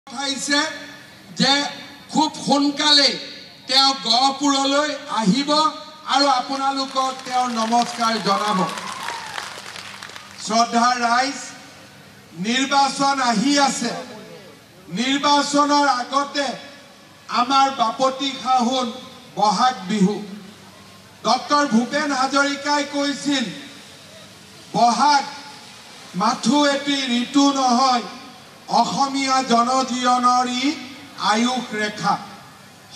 ঠাইছে যে খুব সোনকালে তেওঁ গহপুৰলৈ আহিব আৰু আপোনালোকক তেওঁ নমস্কাৰ জনাব। শ্ৰদ্ধা ৰাইজ, নিৰ্বাচন আহি আছে। নিৰ্বাচনৰ আগতে আমাৰ বাপতি খাহুন বহাগ বিহু। ডক্টৰ ভূপেন হাজৰিকাই কৈছিল বহাগ মাথো এটি ঋতু নহয়, অসমীয়া জনজীৱনৰ ই আয়ুস ৰেখা।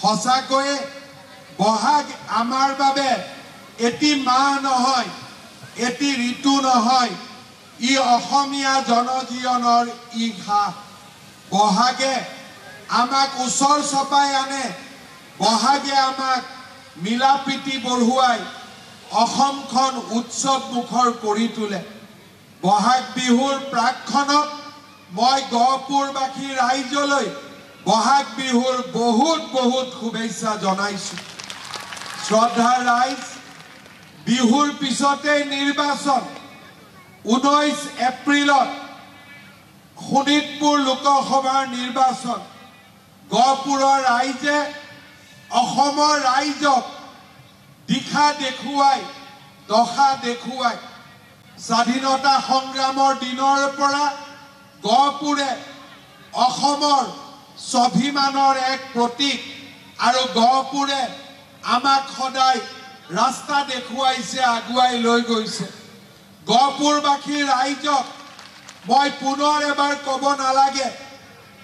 সঁচাকৈয়ে বহাগ আমাৰ বাবে এটি মাহ নহয়, এটি ঋতু নহয়, ই অসমীয়া জনজীৱনৰ ই ঘাঁহ। বহাগে আমাক ওচৰ চপাই আনে, বহাগে আমাক মিলা প্ৰীতি বঢ়ুৱাই অসমখন উৎসৱ মুখৰ কৰি তোলে। বহাগ বিহুৰ প্ৰাকক্ষণত মই গহপুৰবাসী ৰাইজলৈ বহাগ বিহুৰ বহুত বহুত শুভেচ্ছা জনাইছো। শ্ৰদ্ধা ৰাইজ, বিহুৰ পিছতেই নিৰ্বাচন। 19 এপ্ৰিলত শোণিতপুৰ লোকসভাৰ নিৰ্বাচন। গহপুৰৰ ৰাইজে অসমৰ ৰাইজক দিশা দেখুৱাই, দশা দেখুৱাই স্বাধীনতা সংগ্ৰামৰ দিনৰ পৰা গহপুৰে অসমৰ স্বাভিমানৰ এক প্ৰতীক আৰু গহপুৰে আমাক সদায় ৰাস্তা দেখুৱাইছে, আগুৱাই লৈ গৈছে। গহপুৰবাসী ৰাইজক মই পুনৰ এবাৰ ক'ব নালাগে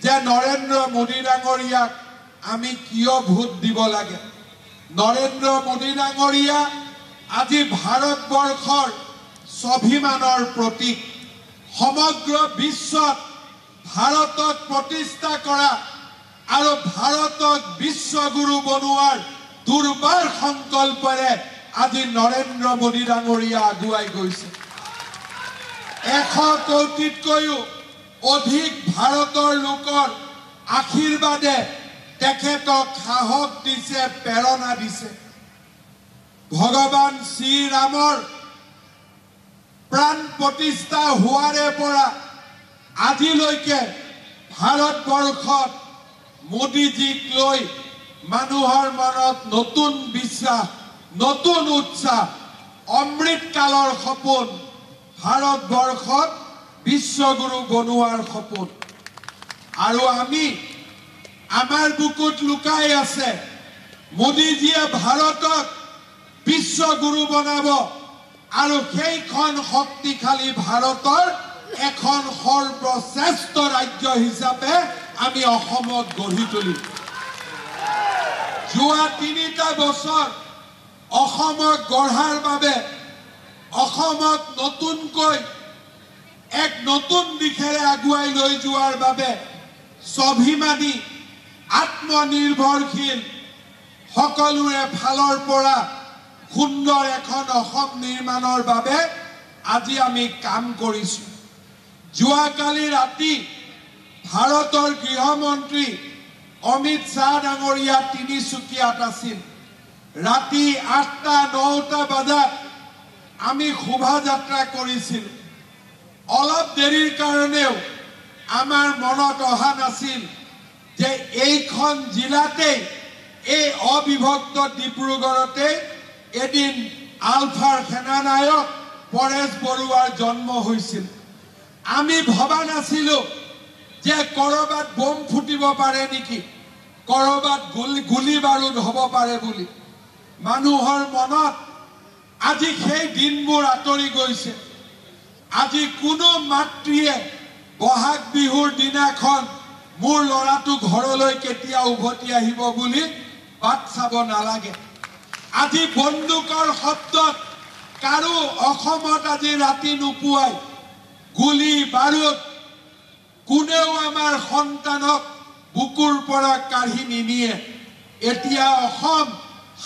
যে নৰেন্দ্ৰ মোদী ডাঙৰীয়াক আমি কিয় ভোট দিব লাগে। নৰেন্দ্ৰ মোদী ডাঙৰীয়া আজি ভাৰতবৰ্ষৰ স্বাভিমানৰ প্ৰতীক। সমগ্ৰ বিশ্বত ভাৰতক প্ৰতিষ্ঠা কৰা আৰু ভাৰতক বিশ্বগুৰু বনোৱাৰ দুৰ্বাৰ সংকল্পৰে আজি নৰেন্দ্ৰ মোদী ডাঙৰীয়া আগুৱাই গৈছে। 100 কোটিতকৈও অধিক ভাৰতৰ লোকৰ আশীৰ্বাদে তেখেতক সাহস দিছে, প্ৰেৰণা দিছে। ভগৱান শ্ৰীৰামৰ প্ৰাণ প্ৰতিষ্ঠা হোৱাৰে পৰা আজিলৈকে ভাৰতবৰ্ষত মোদীজীক লৈ মানুহৰ মনত নতুন বিশ্বাস, নতুন উৎসাহ, অমৃতকালৰ সপোন, ভাৰতবৰ্ষত বিশ্বগুৰু বনোৱাৰ সপোন। আৰু আমি আমাৰ বুকুত লুকাই আছে মোদীজীয়ে ভাৰতক বিশ্বগুৰু বনাব আৰু সেইখন শক্তিশালী ভাৰতৰ এখন সৰ্বশ্ৰেষ্ঠ ৰাজ্য হিচাপে আমি অসমক গঢ়ি তুলিম। যোৱা 3টা বছৰ অসমক গঢ়াৰ বাবে, অসমক নতুনকৈ এক নতুন দিশেৰে আগুৱাই লৈ যোৱাৰ বাবে স্বাভিমানী, আত্মনিৰ্ভৰশীল, সকলোৰে ফালৰ পৰা সুন্দৰ এখন অসম নিৰ্মাণৰ বাবে আজি আমি কাম কৰিছো। যোৱাকালি ৰাতি ভাৰতৰ গৃহমন্ত্ৰী অমিত শ্বাহ ডাঙৰীয়া তিনিচুকীয়াত আছিল। ৰাতি 8টা-9টা বজাত আমি শোভাযাত্ৰা কৰিছিল। অলপ দেৰিৰ কাৰণেও আমাৰ মনত অহা নাছিল যে এইখন জিলাতেই, এই অবিভক্ত ডিব্ৰুগড়তে এদিন আলফাৰ সেনানায়ক পৰেশ বৰুৱাৰ জন্ম হৈছিল। আমি ভবা নাছিলো যে কৰবাত বোম ফুটিব পাৰে নেকি, কৰবাত গুলি বাৰুদ হ'ব পাৰে বুলি। মানুহৰ মনত আজি সেই দিনবোৰ আঁতৰি গৈছে। আজি কোনো মাতৃয়ে বহাগ বিহুৰ দিনাখন মোৰ ল'ৰাটো ঘৰলৈ কেতিয়া উভতি আহিব বুলি বাট চাব নালাগে। আজি বন্দুকৰ শব্দত কাৰো অসমত আজি ৰাতি নোপোৱাই গুলি বাৰুদ কোনেও আমাৰ সন্তানক বুকুৰ পৰা কাঢ়ি নিনিয়ে। এতিয়া অসম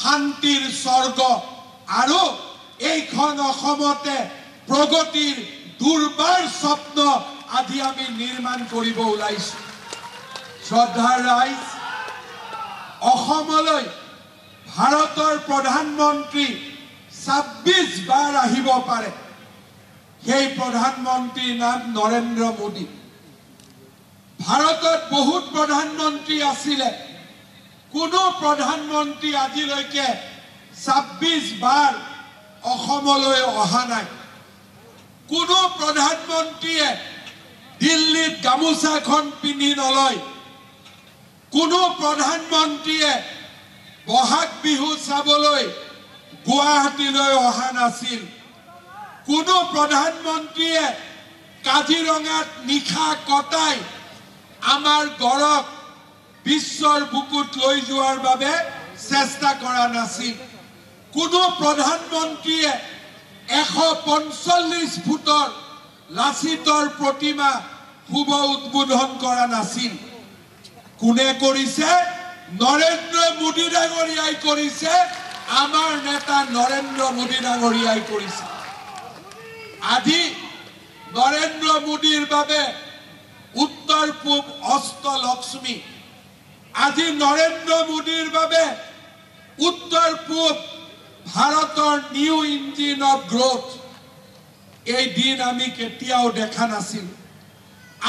শান্তিৰ স্বৰ্গ আৰু এইখন অসমতে প্ৰগতিৰ দুৰ্বাৰ স্বপ্ন আজি আমি নিৰ্মাণ কৰিব ওলাইছো। শ্ৰদ্ধাৰ ৰাইজ, অসমলৈ ভাৰতৰ প্ৰধানমন্ত্ৰী 26 বাৰ আহিব পাৰে। সেই প্ৰধানমন্ত্ৰীৰ নাম নৰেন্দ্ৰ মোদী। ভাৰতত বহুত প্ৰধানমন্ত্ৰী আছিলে কোনো প্ৰধানমন্ত্ৰী আজিলৈকে 26 বাৰ অসমলৈ অহা নাই কোনো প্ৰধানমন্ত্ৰীয়ে দিল্লীত গামোচাখন পিন্ধি নলয় কোনো প্ৰধানমন্ত্ৰীয়ে বহাগ বিহু চাবলৈ গুৱাহাটীলৈ অহা নাছিল কোনো প্ৰধানমন্ত্ৰীয়ে কাজিৰঙাত নিশা কটাই আমাৰ গড়ক বিশ্বৰ বুকুত লৈ যোৱাৰ বাবে চেষ্টা কৰা নাছিল কোনো প্ৰধানমন্ত্ৰীয়ে 145 ফুটৰ লাচিতৰ প্ৰতিমা শুভ উদ্বোধন কৰা নাছিল কোনে কৰিছে নৰেন্দ্ৰ মোদী ডাঙৰীয়াই কৰিছে আমাৰ নেতা নৰেন্দ্ৰ মোদী ডাঙৰীয়াই কৰিছে আজি নৰেন্দ্ৰ মোদীৰ বাবে উত্তৰ পূব অষ্টলক্ষ্মী আজি নৰেন্দ্ৰ মোদীৰ বাবে উত্তৰ পূব ভাৰতৰ নিউ ইঞ্জিন অফ গ্ৰোথ এই দিন আমি কেতিয়াও দেখা নাছিল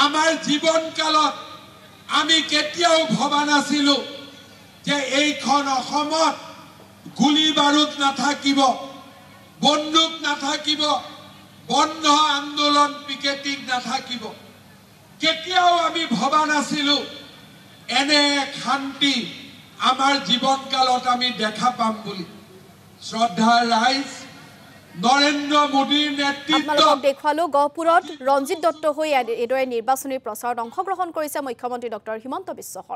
আমাৰ জীৱনকালত আমি কেতিয়াও ভবা নাছিলো যে এইখন অসমত গুলি বাৰুদ নাথাকিব বন্দুক নাথাকিব বন্ধ আন্দোলন পিকেটিং নাথাকিব কেতিয়াও আমি ভবা নাছিলো এনে শান্তি আমাৰ জীৱনকালত আমি দেখা পাম বুলি শ্ৰদ্ধাৰ ৰাইজ নৰেন্দ্ৰ মোদীৰ নেতৃত্বত দেখুৱালো গহপুৰত ৰঞ্জিত দত্ত হৈ এদৰে নিৰ্বাচনী প্ৰচাৰত অংশগ্ৰহণ কৰিছে মুখ্যমন্ত্ৰী ডক্টৰ হিমন্ত বিশ্ব শৰ্মা